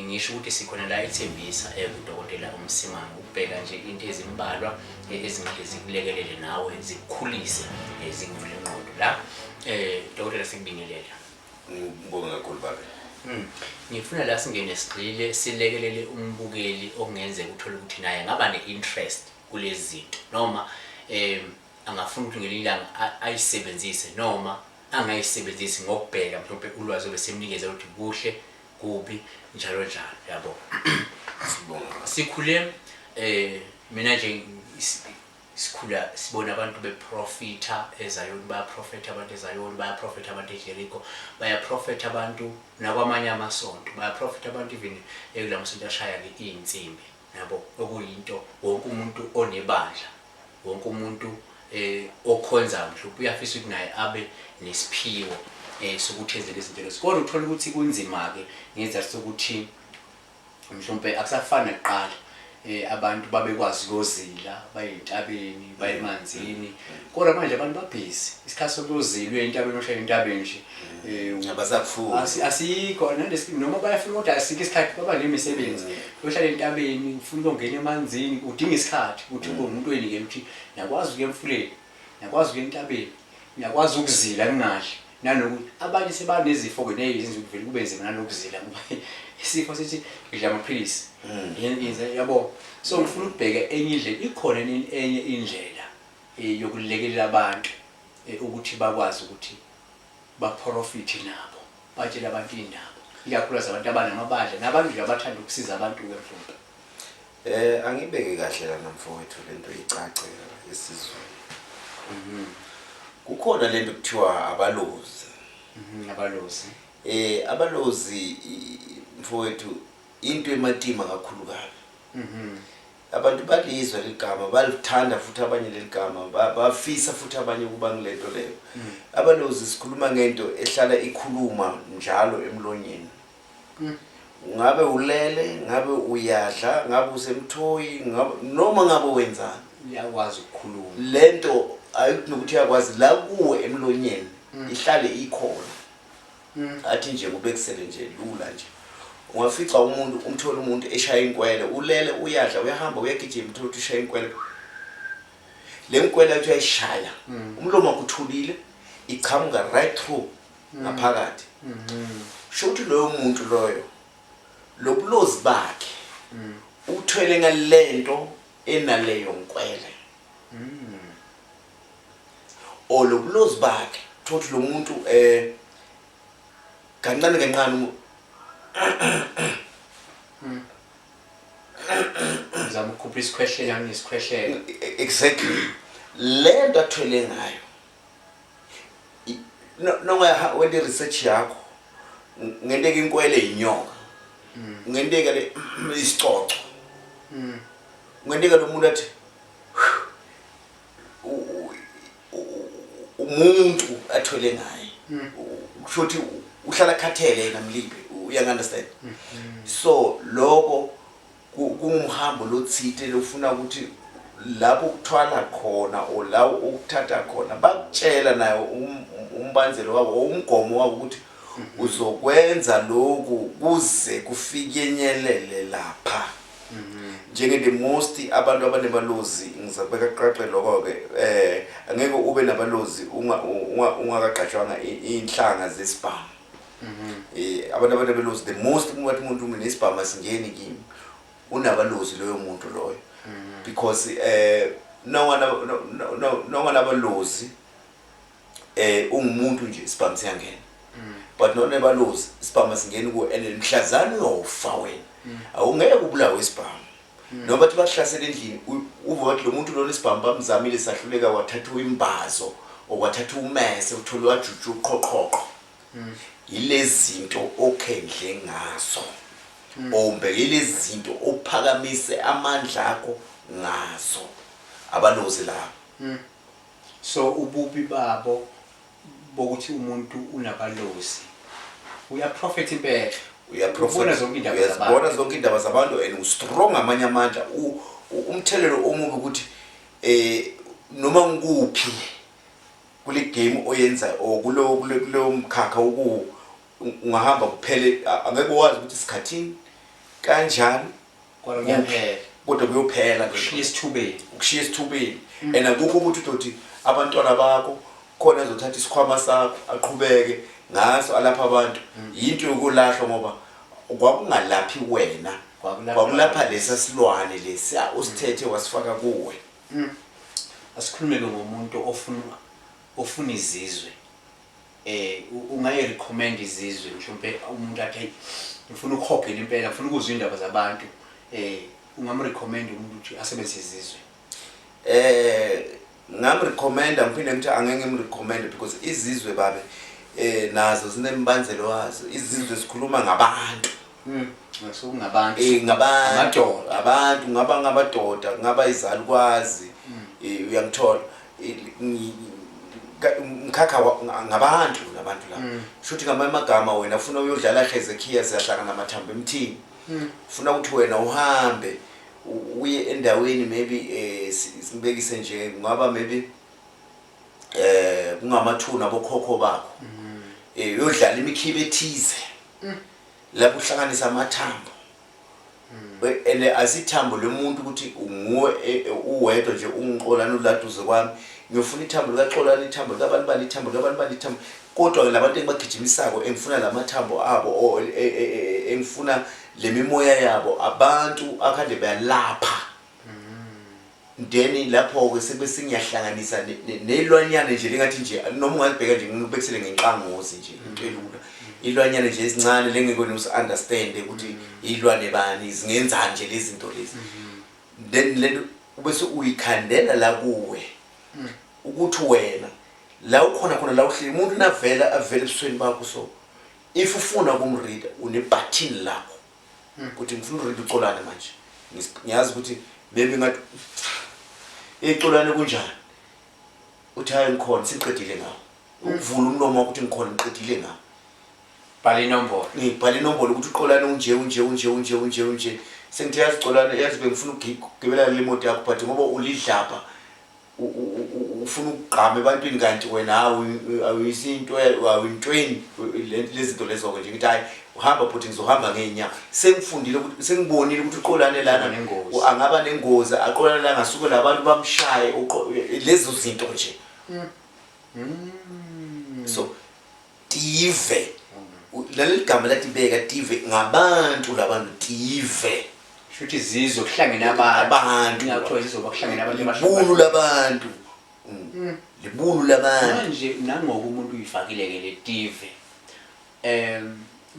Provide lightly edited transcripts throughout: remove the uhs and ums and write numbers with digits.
ngisho ukuthi sikhona la ithembisa udokotela uMsimang ukubheka nje into ezimbalwa ezingahle zikulekelele nawe zikukhulise zikuvule ingqondo la dokotela sikubingelela. Ngibonga kakhulu babe. Ngifuna la singene sigxile silekelele umbukeli okungenzeka uthola ukuthi naye ngaba ne-interest kulezi zinto noma angafuna ukuthi ngelilanga ayisebenzise noma angayisebenzisi ngokubheka mhlawumbe ulwazi obesemnikeza ukuthi kuhle kubi njalo njalo yabo. Sibonga. Sikhule mina nje sikhula sibona abantu beprofita eZayoni bayaprofita abantu eZayoni bayaprofita abantu eJericho bayaprofita abantu nakwamanye amasonto bayaprofita abantu even elamasonto ashaya ke insimbi yabo okuyinto wonke umuntu onebandla wonke umuntu okhonza mhlawumbe uyafisa ukuthi naye abe nesiphiwo sokuthi enze lezi zinto lezi kodwa uthola ukuthi kunzima ke ngezathu sokuthi mhlawumbe akusafana kuqala abantu babekwazi ukuzila bayintabeni bayemanzini kodwa manje abantu babhizi isikhathi sokuzila entabeni oshaya entabeni nje abasafuna asikho noma bayafuna kodwa asikho isikhathi baba nemisebenzi ohlala entabeni ufuna ukungena emanzini udinga isikhathi ukuthi ube umuntu oyinike ukuthi yakwazi ukuya emfuleni yakwazi ukuya entabeni yakwazi ukuzila kungahle nanokuthi abanye sebanezifo ke nezinto ukuvela kube nzima nanokuzila ngoba isifo sithi idla amaphilisi yabo. So ngifuna ukubheka enye indlela ikhona enye indlela yokulekelela abantu ukuthi bakwazi ukuthi baprofite nabo batshela abantu indaba ikakhulukazi abantu abanamabandla nabantu nje abathanda ukusiza abantu ke mhlawumbe. Angibeke kahle la mfowethu lento icace esizweni. Kukhona lento kuthiwa abalozi. Abalozi. Abalozi mfowethu into ematima kakhulu kabi. Abantu balizwa ligama balithanda futhi abanye leligama bafisa futhi abanye kuba ngilento leyo. Abalozi sikhuluma ngento ehlala ikhuluma njalo emlonyeni. Ngabe ulele, ngabe uyadla, ngabe usemthoyi, noma ngabe wenzani uyakwazi ukukhuluma. Lento ayikunokuthi yakwazi la kuwe emlonyeni ihlale ikhona. Athi nje kube kusele nje lula nje. Ungafica umuntu umthola umuntu eshaya inkwele ulele uyadla uyahamba uyagijima uthola ukuthi ushaya inkwele. Le nkwele athi uyayishaya umlomo akuthulile iqhamuka right through ngaphakathi. Sho ukuthi loyo muntu loyo lobulozi bakhe uthwele ngalento enaleyo nkwele. Olobulozi bakhe thothi lo muntu kancane kancane zama ukukhupha isikhwehlelo yani isikhwehlelo. Exactly lento athwele ngayo noma wenza research yakho ngendeke inkwele inyoka ngendeke le isicoco ngendeke lo muntu athi umuntu athwele ngaye kusho ukuthi uhlala khathele yena mlibe uya understand. So lokho kungumhambo lotsite lofuna ukuthi lapho ukuthwala khona o la ukuthatha khona bakutshela nayo umbanzelo wabo umgomo wabo ukuthi uzokwenza lokhu kuze kufikenyelele lapha. Njenge the most abantu abanebalozi ngizabeka qaqe lokho ke angeke ube nabalozi ungakaqashwanga inhlanga zesibhamu. Abantu abanebalozi the most umuntu unesibhamu asingeni kimi unabalozi loyo muntu loyo because no nabalozi ungumuntu nje isibhamu siyangena but nonebalozi isibhamu asingeni ku enhlazana uyofa wena awungeke ubulawe isibhamu. Noma bathi bahlasela endlini uvothi lo muntu lo nesibhamu bamzamile sahluleka wathatha imbazo okwathatha umese uthola wajuju uqhoqhoqo. Yilezi zinto okhendle ngazo ombe yilezi zinto ophakamise amandla akho ngazo abalozi lapha. So ububi babo bokuthi umuntu unabalozi uyaprofit impela uyaprofita zonke indaba zabantu and ustrong amanye amandla umthelelo omubi ukuthi noma ngikuphi kule game oyenza kulo mkhakha ungahamba kuphele angeke wazi ukuthi isikhathini kanjani kwakuyaphela kodwa kuyophela kushiya isithubeni ukushiya isithubeni and akukho ukuthi uthi abantwana bakho khona ezothatha isikhwama sakho aqhubeke ngaso alapha abantu into yokulahlwa ngoba kwakungalaphi wena kwakulapha lesa silwane lesa usithethe wasifaka kuwe. asikhulume ngomuntu ofuna izizwe ungaye recommend izizwe mhlawumbe umuntu athi ngifuna ukuhogela impela ngifuna ukuzwa indaba zabantu ungamrecommend umuntu ukuthi asebenzise izizwe ngamrecommenda ngiphinde ngithi angeke ngimrecommend because izizwe babe nazo zinembandzelo wazo izizwe sikhuluma ngabantu so ngabantu abantu ngaba ngabadoda ngaba izalukwazi uyangithola mkhakha ngabantu labantu la shuthi ngamagama wena ufuna uyodlala Hezekiah siyahlangana namathambo emthini ufuna ukuthi wena uhambe uye endaweni maybe simbekise nje ngaba maybe kungamathuna bokhokho bakho uyodlala imikhibe ethize lapho uhlanganisa amathambo ene asithambo lomuntu ukuthi unguwe uwedwa nje ungiqolana uladuze kwami ngiyofuna ithambo likaXolani ithambo likabantu balithambo labantu balithambo kodwa labantu engibagijimisako engifuna lamathambo abo engifuna lemimoya yabo abantu akade bayalapha then lapho ke sebese ngiyahlanganisa nelwanyana nje lingathi nje noma ungazibheka nje ngibekisele ngenqangozi nje into elula ilwanyana nje ezincane lengekho nokuunderstand ukuthi ilwane bani zingenza nje lezi zinto lezi then lento ubese uyikhandela la kuwe ukuthi wena la ukhona la uhleli umuntu navela avela ebusweni bakho so if ufuna ukumread une button lapho ukuthi ngifuna uread uXolani manje ngiyazi ukuthi maybe ngathi eXolani kunjani uthi hayi ngikhona siqedile ngawo ukuvula umlomo ukuthi ngikhona ngiqedile ngawo bhala inombolo ngibhala inombolo ukuthi uXolani unje sengithi yazi uXolani yazi bengifuna ukugibela le moto yakho but ngoba ulidlapha ufuna ukugqama ebantwini kanti wena awuyisinto awintweni lezi zinto lezo nje ngithi hayi uhamba futhi ngizohamba ngeenyawo sengifundile ukuthi sengibonile ukuthi uXolani lana angaba nengozi aqolana la ngasuke labantu bamshaye lezo zinto nje so tive laleli gama lathi beka tive ngabantu labantu tive shuthi izizwe kuhlangene abantu ngiyathola izizwe bakuhlangene abantu libulu labantu libulu labantu manje nangoku umuntu uyifakile ke le tive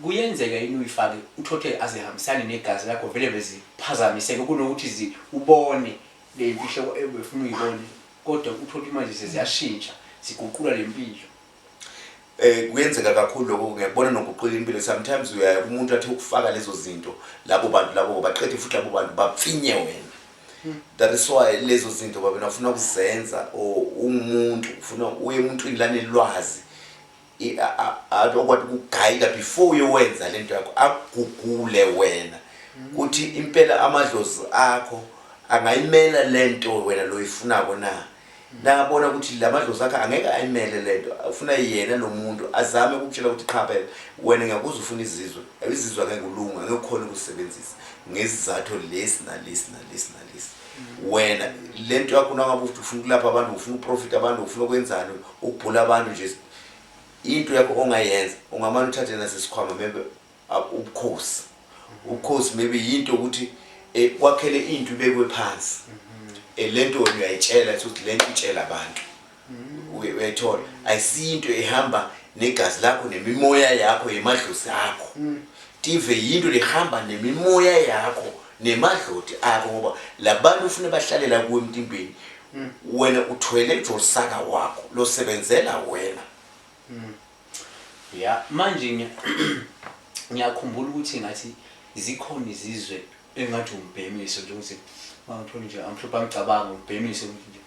kuyenzeka yini uyifake uthothe azihambisane negazi lakho vele beziphazamiseke kunokuthi ubone le mpilo ebefuna uyibone kodwa uthothe manje seziyashintsha siguqula lempilo kuyenzeka kakhulu lokho ngiyabona nokuqila impilo sometimes uyaya umuntu athi ukufaka lezo zinto labo bantu labo baqedwe futhi labo bantu bapfinye wena that is why lezo zinto babe nafuna ukuzenza umuntu ufuna uye emuntwini lana elwazi akwathi ukugayida before uyenza lento yakho agugule wena ukuthi impela amadlozi akho angayimela lento wena loyifunako na nabona ukuthi lamadlozi akho angeke ayimele lento ufuna yena lo muntu azame ukutshela ukuthi cha phela wena ngiyakuzwa ufuna izizwe angeke ulunga ngekukhona ukusebenzisa ngesizathu lesi wena lento yakho nangabe ufuna ukulapha abantu ufuna uprofit abantu ufuna ukwenzani ukubhula abantu nje into yakho ongayenza ungamane uthathe nasesikhwama maybe ubukhosi maybe into ukuthi kwakhele into ibekwe phansi lento wena uyayitshela ukuthi lento itshela abantu uyayithola ayisinto ehamba negazi lakho nemimoya yakho emadlozi akho tive yinto lehamba nemimoya yakho nemadloti akho ngoba labantu ufuna bahlalela kuwe emtimbeni wena uthwele ijosaka wakho losebenzela wena ya manje ngiyakhumbula ukuthi ngathi zikhona izizwe engathi umbhemiso nje ukuthi mawuthola nje amhlupha ngicabanga umbhemiso nje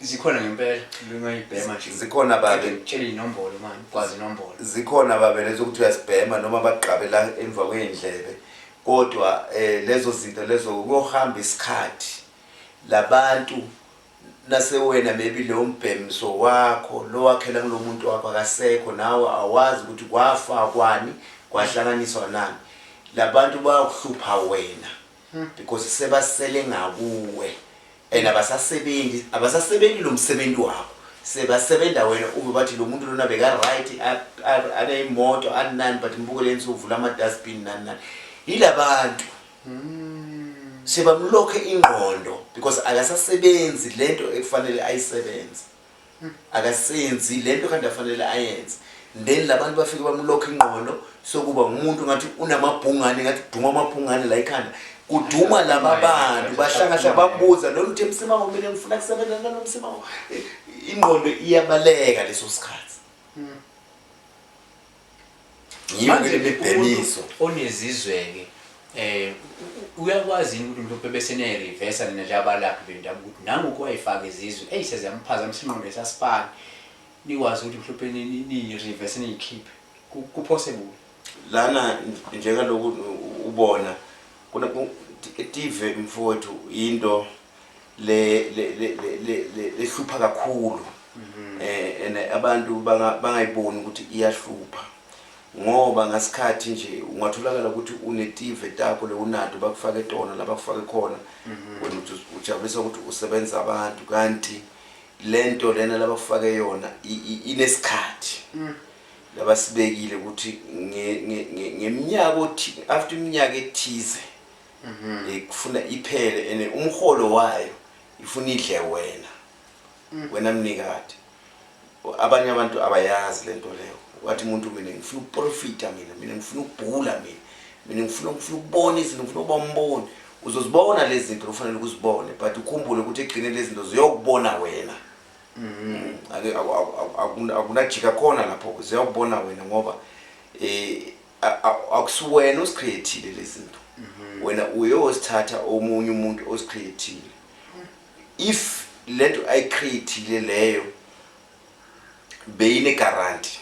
zikhona ngempela ngingayibhema nje zikhona babe ngitshela inombolo manje kwazi inombolo zikhona babe lezo ukuthi uyasibhema noma baqabela emva kweindlebe kodwa lezo zinto lezo kuyohamba isikhathi labantu nase wena maybe lo mbhemiso wakho lo wakhela kulomuntu wakho akasekho nawe awazi ukuthi kwafa kwani kwahlanganiswa nani labantu bayakuhlupha wena because sebasele ngakuwe and abasasebenzi lo msebenzi wakho sebasebenza wena ube bathi lo muntu lona beka right aneyimoto anani but mbukele ensuvula ama dustbin nani yilabantu sebamlokhe ingqondo because akasasebenzi lento ekufanele ayisebenze akasenzi lento kanti afanele ayenze then labantu bafike bamlokhe ingqondo sokuba umuntu ngathi unamabhungane ngathi duma amabhungane la ekhanda kuduma laba bantu bahlangahla bambuza lo muntu emsima mina ngifuna kusebenza nalo msima ingqondo iyabaleka leso sikhathi manje lebheniso onezizwe ke uyakwazi ukuthi mhlophe bese ne reverse nina njabalaphi bendabuko ukuthi nangu kwayifaka izizwe seziyamphazamisa ingqondo esasipani nikwazi ukuthi mhlophe ni reverse ni keep kupossible lana njengaloku ubona kuna TV mfowethu into lehlupha kakhulu abantu bangayiboni ukuthi iyahlupha ngoba ngasikhathi nje ungatholakala ukuthi une TV takho le unato bakufake tona la bakufake khona wena ujabulisa ukuthi usebenza abantu kanti lento lena labakufake yona inesikhathi labasibekile ukuthi ngeminyaka after iminyaka ethize kufuna iphele ene umholo wayo ifuna idle wena mnikati abanye abantu abayazi lento leyo wathi umuntu mina ngifuna uprofita mina ngifuna ukubhula mina ngifuna ukubona izinto ngifuna ukubombona uzozibona lezi zinto ufanele ukuzibone but ukhumbule ukuthi egcine lezi zinto ziyokubona wena akunajika khona lapho ziyokubona wena ngoba akusuwena osicreateile lezi zinto wena uyosithatha omunye umuntu osicreateile if lento ayicreateile leyo beyine guarantee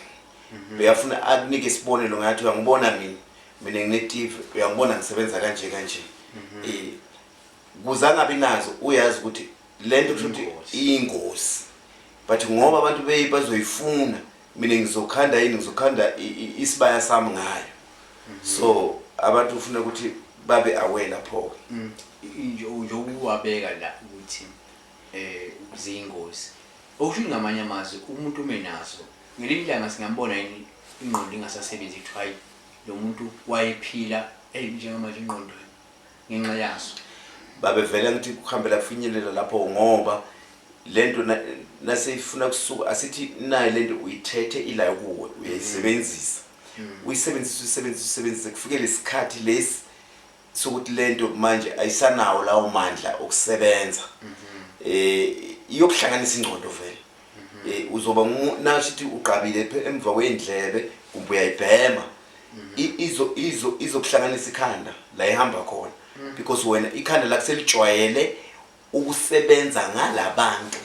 beyafuna akunike isibonelo ngathi uyangibona mina nginetive uyangibona ngisebenza kanje kuzangabi nazo uyazi ukuthi lento futhi iyingozi but ngoba abantu bazoyifuna mina ngizokhanda isibaya sami ngayo so abantu ufuna ukuthi babe aware lapho nje uwabeka la ukuthi ziyingozi okusho ngamanye amazwi umuntu umenazo ngelilanga singambona ingqondo ingasasebenzi ukuthi hayi lo muntu wayephila njengamanje ingqondo ngenxa yaso babevela ngithi kuhambela kufinyelela lapho ngoba lento naseyifuna kusuka asithi nayo lento uyithethe ila kuwe uyayisebenzisa uyisebenzisa kufike lesikhathi lesi sokuthi lento manje ayisanawo lawo mandla okusebenza iyokuhlanganisa ingqondo vele uzoba nashithi uqabile emva kwendlebe kumbe uyayibhema izokuhlanganisa ikhanda la ihamba khona because wena ikhanda lakuselijwayele ukusebenza ngalabantu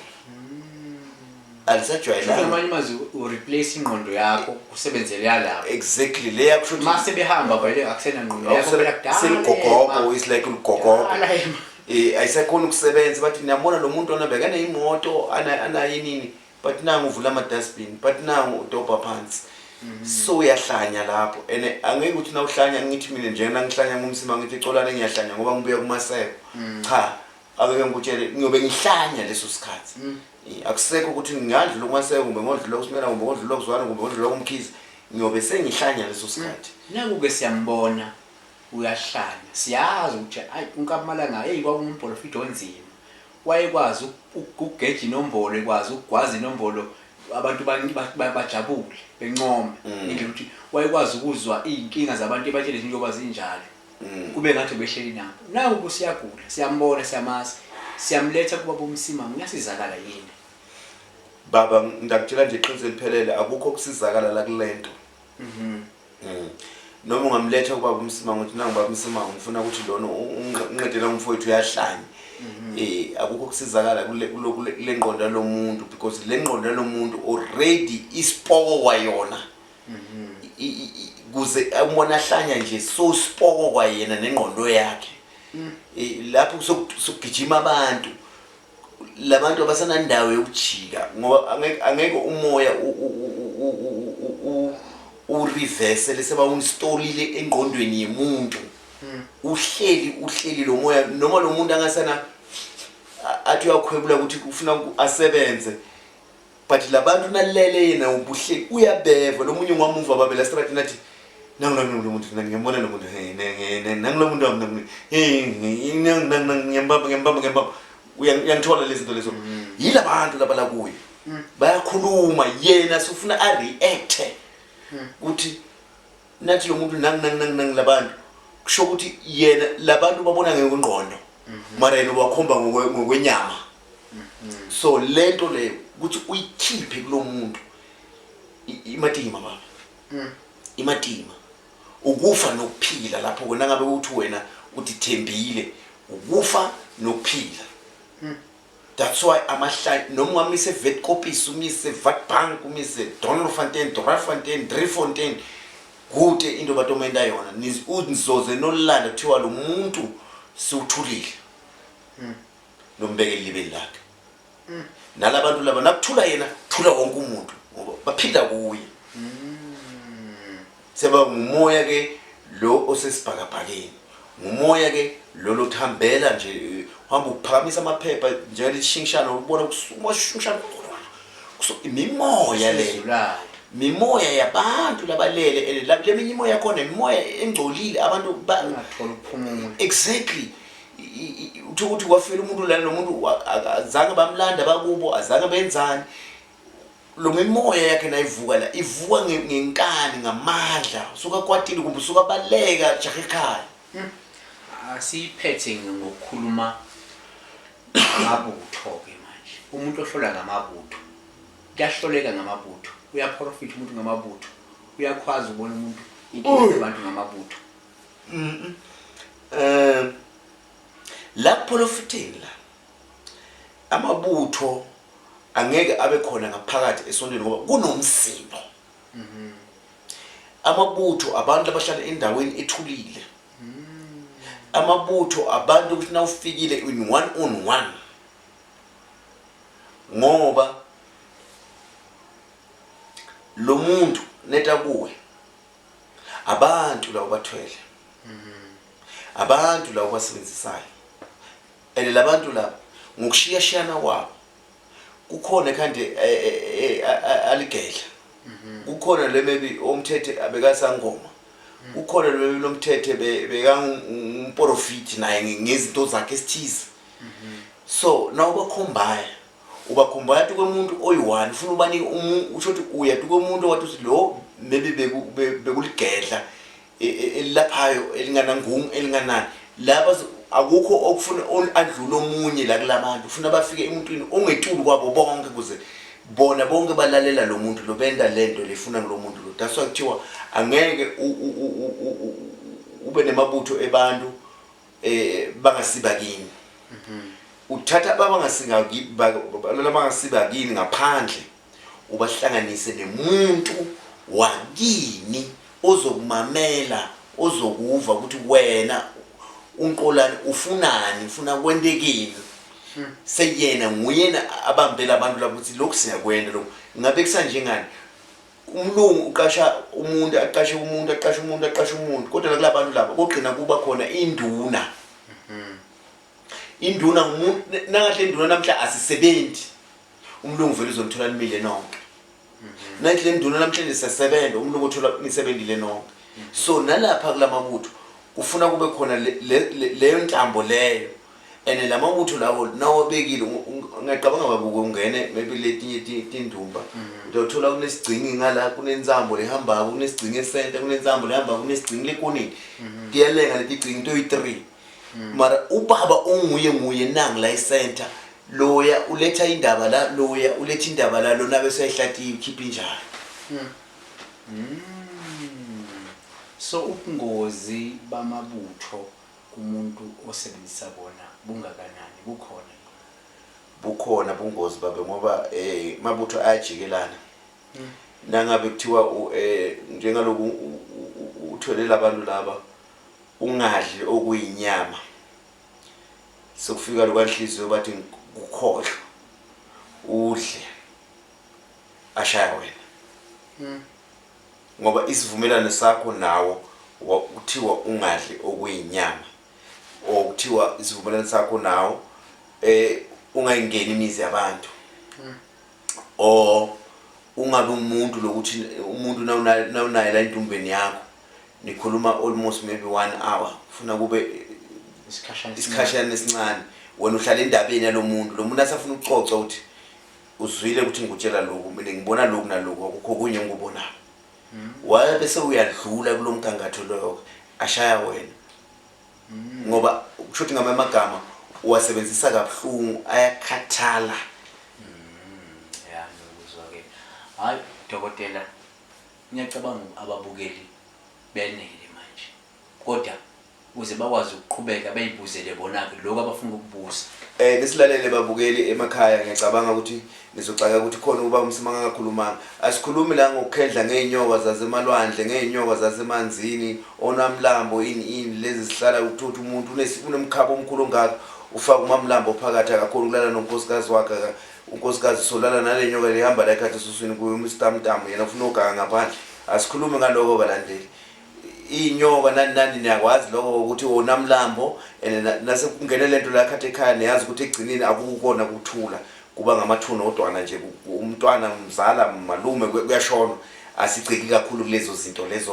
alisajwayela ngamanye amazwi ureplace ingqondo yakho usebenzele yalapha exactly leya kusho mase behamba vele akusena ingqondo yakho kudala seligogogo is like ugogogo ayisakhona ukusebenza bathi niyabona lo muntu onabeka imoto anayinini but nangu uvula ama dustbin but nangu udoba phansi so uyahlanya lapho ene angeke ukuthi na uhlanya ngithi mina njena ngihlanya ngumsima ngithi colane ngiyahlanya ngoba ngibuya kumaseko cha akeke ngikutshele ngiyobe ngihlanya leso sikhathi akusekho ukuthi ngiyadlula kumaseko kumbe ngodlula kusimela kumbe ngodlula kuzwana kumbe ngodlula kumkhizi ngiyobe sengihlanya leso sikhathi nakuke siyambona uyahlanya siyazi ukuthi hayi unkamalanga kwakumpolofito onzima wayekwazi ukugeja inombolo ekwazi ukugwaza inombolo abantu bajabule bencoma ukuthi wayekwazi ukuzwa inkinga zabantu ebatshele njengoba zinjalo kube ngathi behleli nabo naku siyagula siyambona siyamazi siyamletha kuba bomsima ngiyasizakala yini baba ngidakutshela nje iqiniso liphelele akukho kusizakala la kulento noma ungamletha kuba bomsima ngothi nangu baba umsima ngifuna ukuthi lona unqedela umfowethu uyahlanya akukho kusizakala kule ngqondo lomuntu because le ngqondo lomuntu already ispokwa yona kuze umona ahlanya nje so spokwa kwayena nengqondo yakhe lapho sokugijima abantu labantu abasanandawo yokujika ngoba angeke umoya ureverse leseba unstolile engqondweni yemuntu uhleli lo moya noma lo muntu angasana athi uyakhwebula ukuthi ufuna asebenze but labantu nalele yena ubuhle uyabeva lo munye ngwamuva babela strategy nathi nangu lo muntu ngiyambona lo muntu nangu lo muntu ngiyambamba uyangithola lezi zinto lezo yila bantu labala kuye bayakhuluma yena sifuna a react ukuthi nathi lo muntu nangu labantu kusho ukuthi yena labantu babona ngengqondo mara yena wakhomba ngokwenyama so lento le ukuthi uyikhiphe kulo muntu imatima baba imatima ukufa nokuphila lapho wena ngabe uthi wena udithembile ukufa nokuphila that's why amahlali noma ungamise Witkopies umise Witbank umise Donkerfontein Driefontein Driefontein kude into batomenda yona nizoze nolanda kuthiwa lo muntu siuthulile nombeke libeli lakhe nalabantu laba nakuthula yena thula wonke umuntu ngoba baphila kuye seba ngumoya ke lo osesibhakabhakeni ngumoya ke lo lothambela nje uhamba uphakamisa amaphepha nje lishingishana ubona kusumashingishana imimoya le mimoya yabantu labalele leminye imoya yakho nemimoya engcolile abantu bathola ukuphumula exactly ukuthi kwafela umuntu lana nomuntu azange bamlanda bakubo azange benzani lo mimoya yakhe nayivuka la ivuka ngenkani ngamandla usuka kwatile kumbe usuka baleka jahe ekhaya asiphethe ngokukhuluma ngamabutho ke manje umuntu ohlola ngamabutho kuyahloleka ngamabutho uyaprofit umuntu ngamabutho uyakwazi ubona umuntu abantu ngamabutho la profitting la amabutho angeke abe khona ngaphakathi esondweni ngoba kunomsindo amabutho abantu abahlala endaweni ethulile amabutho abantu ukuthi na ufikile in one on one ngoba lo muntu neta kuwe abantu la ubathwele abantu la ubasebenzisayo labantu la ngokushiyashiyana kwabo kukhona kanti aligedla kukhona le maybe omthethe abekasangoma kukhona lo mthethe beka umprofit naye ngezinto zakhe esithize so na ubakhombayo tu kwemuntu oyi1 ufuna ubani usho ukuthi uya tu kwemuntu wathi uthi lo maybe bekuligedla elaphayo elinganangungu elinganani laba akukho okufuna adlula omunye la kulabantu ufuna bafike emuntwini ongetulu kwabo bonke kuze bona bonke balalela lo muntu lo benda lento lefuna ngilo muntu lo that's why kuthiwa angeke ube nemabutho ebantu bangasibakini uthatha abangasibakini ngaphandle ubahlanganise nemuntu wakini ozokumamela ozokuva ukuthi wena unqolani ufunani ufuna kwendekile seyena nguyena abambela abantu labo ukuthi lokhu siyakwenda lokho ngabe kusanje ngani umlungu uqasha umuntu aqashe umuntu kodwa la kulabantu labo kugcina kuba khona induna ngumuntu nangahle induna namhla asisebenzi umlungu vele uzomthola nimile nonke nangahle induna namhlanje siyasebenza umlungu uthola nisebenzile nonke so nalapha kulamabutho ufuna kube khona leyo ntambo leyo ene lamabutho lawo nawobekile ngiyaqabanga babuke ungene maybe letinye tindumba utothola kunesigcingi ngala kunenzambo lehamba kunesigcingi esenta kunenzambo lehamba kunesigcingi lekonini diyalenga letigcingi to yi3 mara ubaba onguye nangi la center loya uletha indaba la loya uletha indaba la lona bese ehlathi ikhipha injalo so ubungozi bamabutho kumuntu osebenzisa bona bungakanani bukhona bungozi babe ngoba mabutho ayajikelana nangabe kuthiwa njengaloku utholela abantu laba ungadli okuyinyama sokufika lokwanhliziyo bathi ukhohlwa udle ashaya wena ngoba isivumelano sakho nawo kuthiwa ungadli okuyinyama okuthiwa isivumelano sakho nawo ungayingeni imizi yabantu ungabe umuntu lokuthi umuntu nawunaye la entumbeni yakho nikhuluma almost maybe 1 hour ufuna kube isikhashana esincane wena uhlala endabeni yalomuntu lo muntu asafuna ucoca uthi uzwile ukuthi ngikutshela lokho mina ngibona lokho nalokho akukho kunye ngikubona waye bese uyadlula kulomgangatho lo ashaya wena ngoba kushuthi ngamagama uwasebenzisa kabuhlungu ayakhathala ngizwa-ke hayi dokotela ngiyacabanga ababukeli benele manje kodwa ukuze bakwazi ukuqhubeka beyibuzele bona-ke lokho abafuna ukubuza nesilalele babukeli emakhaya ngiyacabanga ukuthi nizocaka ukuthi khona uba umsimanga ngakhulumanga asikhulumi la ngokukhendla ngeenyoka zasemalwandle ngeenyoka zasemanzini onamlambo ini lezi sihlala ukuthuthi umuntu unemkhabo omkhulu ongaka ufaka umamlambo phakathi akakhona ukulala nonkosikazi wakhe unkosikazi solala nale nyoka lihamba la ekhathi esuswini kuyo umstamtamu yena ufuna ugaga ngaphandle asikhulumi ngaloko balandeli inyoka nani niyakwazi lokho ukuthi onamlambo nase kungene lento la khathe ekhaya niyazi ukuthi egcinini akukona kuthula kuba ngamathuna odwana nje umntwana mzala malume kuyashona asiciki kakhulu kulezo zinto lezo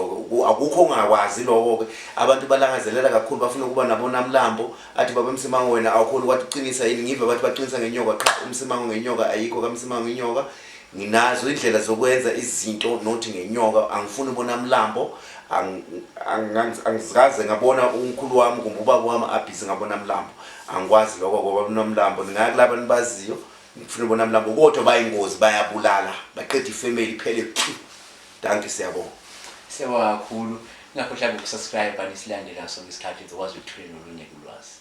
akukho ongakwazi lokho abantu balangazelela kakhulu bafuna kuba nabonamlambo athi baba Msimango wena awukhona ukuthi uqinisa yini ngive bathi baqinisa ngenyoka cha uMsimango ngenyoka ayikho kaMsimango ngenyoka nginazo indlela zokwenza izinto nothi ngenyoka angifuni bonamlambo angizikaze ngabona umkhulu wami kumbe ubaba wami abhizi ngabona mlambo angikwazi lokho ngoba nomlambo ningakulaba nibaziyo ngifuna ubona mlambo kodwa bayingozi bayabulala baqeda ifamily phele danti siyabonga kakhulu ngakhohlwa ukusubscribe nisilandela sonke isikhathi uzokwazi ukuthola nolunye ulwazi.